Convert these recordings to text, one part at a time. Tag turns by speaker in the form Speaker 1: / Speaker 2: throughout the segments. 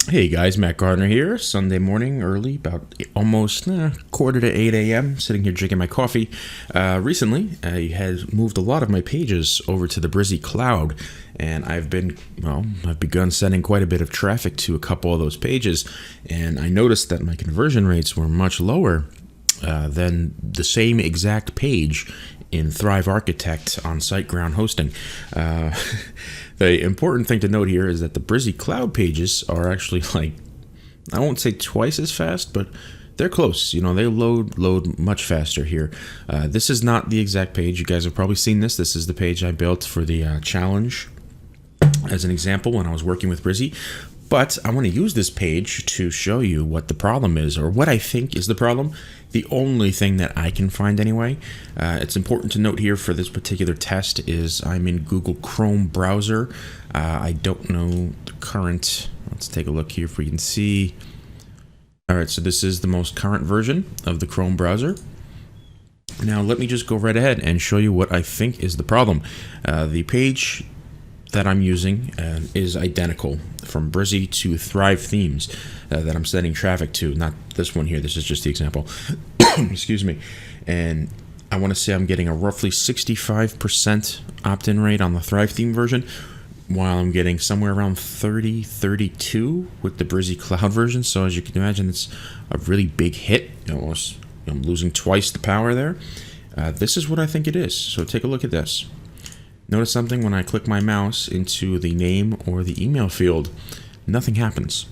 Speaker 1: Hey guys, Matt Gardner here. Sunday morning, early, about almost quarter to 8 a.m. Sitting here drinking my coffee. Recently, I had moved a lot of my pages over to the Brizy Cloud, and I've begun sending quite a bit of traffic to a couple of those pages, and I noticed that my conversion rates were much lower than the same exact page in Thrive Architect on SiteGround hosting. The important thing to note here is that the Brizy Cloud pages are actually I won't say twice as fast, but they're close. They load much faster here. This is not the exact page. You guys have probably seen this. This is the page I built for the challenge as an example when I was working with Brizy. But I want to use this page to show you what the problem is, or what I think is the problem. The only thing that I can find anyway. It's important to note here for this particular test is I'm in Google Chrome browser. I don't know the current. Let's take a look here if we can see. All right, so this is the most current version of the Chrome browser. Now let me just go right ahead and show you what I think is the problem. The page that I'm using is identical from Brizy to Thrive themes that I'm sending traffic to. Not this one here. This is just the example. Excuse me. And I want to say I'm getting a roughly 65% opt-in rate on the Thrive theme version, while I'm getting somewhere around 32 with the Brizy Cloud version. So as you can imagine, it's a really big hit. I'm losing twice the power there. This is what I think it is. So take a look at this. Notice something when I click my mouse into the name or the email field, nothing happens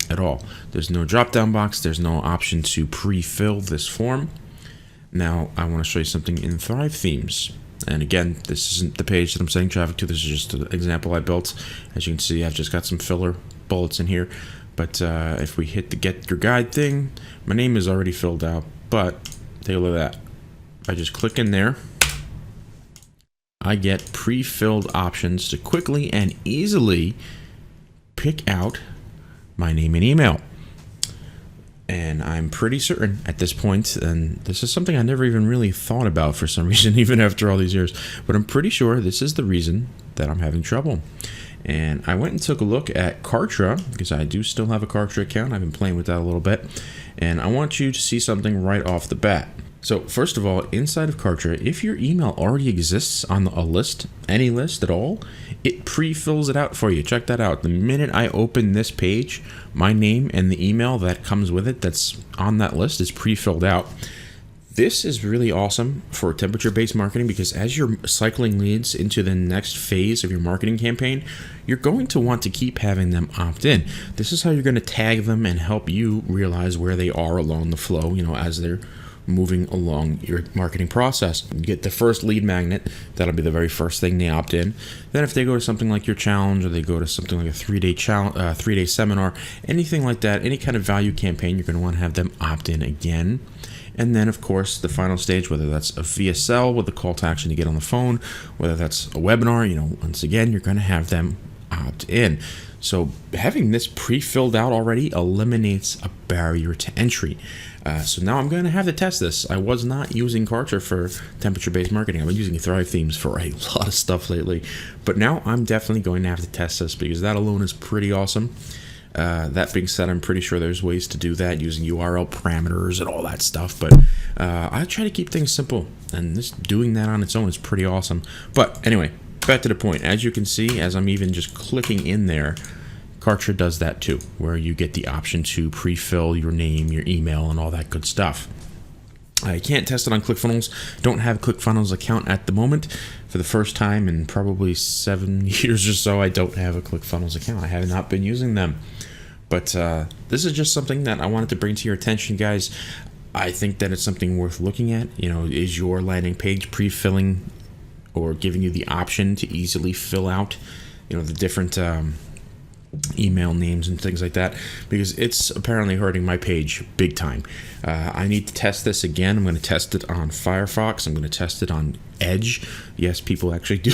Speaker 1: at all. There's no drop-down box. There's no option to pre-fill this form. Now, I want to show you something in Thrive themes. And again, this isn't the page that I'm sending traffic to. This is just an example I built. As you can see, I've just got some filler bullets in here. But if we hit the Get Your Guide thing, my name is already filled out. But take a look at that. I just click in there. I get pre-filled options to quickly and easily pick out my name and email. And I'm pretty certain at this point, and this is something I never even really thought about for some reason, even after all these years, but I'm pretty sure this is the reason that I'm having trouble. And I went and took a look at Kartra, because I do still have a Kartra account. I've been playing with that a little bit. And I want you to see something right off the bat. So first of all, inside of Kartra, if your email already exists on a list, any list at all, it pre-fills it out for you. Check that out. The minute I open this page, my name and the email that comes with it that's on that list is pre-filled out. This is really awesome for temperature-based marketing, because as you're cycling leads into the next phase of your marketing campaign, you're going to want to keep having them opt in. This is how you're going to tag them and help you realize where they are along the flow, as they're moving along your marketing process. You get the first lead magnet, that'll be the very first thing they opt in. Then if they go to something like your challenge, or they go to something like a 3-day challenge, 3-day seminar, anything like that, any kind of value campaign, you're going to want to have them opt in again. And then of course the final stage, whether that's a VSL with a call to action to get on the phone, whether that's a webinar, once again, you're going to have them opt in. So having this pre-filled out already eliminates a barrier to entry. So now I'm going to have to test this. I was not using Kartra for temperature-based marketing. I've been using Thrive themes for a lot of stuff lately. But now I'm definitely going to have to test this, because that alone is pretty awesome. That being said, I'm pretty sure there's ways to do that using URL parameters and all that stuff. But I try to keep things simple, and just doing that on its own is pretty awesome. But anyway, back to the point. As you can see, as I'm even just clicking in there, Kartra does that too, where you get the option to pre-fill your name, your email, and all that good stuff. I can't test it on ClickFunnels. Don't have a ClickFunnels account at the moment. For the first time in probably 7 years or so, I don't have a ClickFunnels account. I have not been using them. But this is just something that I wanted to bring to your attention, guys. I think that it's something worth looking at. Is your landing page pre-filling or giving you the option to easily fill out, the different email names and things like that, because it's apparently hurting my page big time. I need to test this again. I'm going to test it on Firefox. I'm going to test it on Edge. Yes, people actually do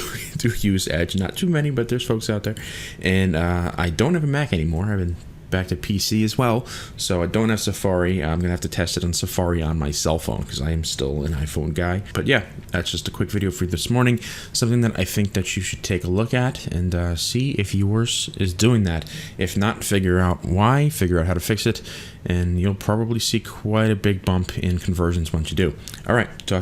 Speaker 1: use Edge. Not too many, but there's folks out there. And I don't have a Mac anymore. I've been back to PC as well. So I don't have Safari. I'm going to have to test it on Safari on my cell phone because I am still an iPhone guy. But yeah, that's just a quick video for you this morning. Something that I think that you should take a look at and see if yours is doing that. If not, figure out why, figure out how to fix it, and you'll probably see quite a big bump in conversions once you do. All right, talk to you.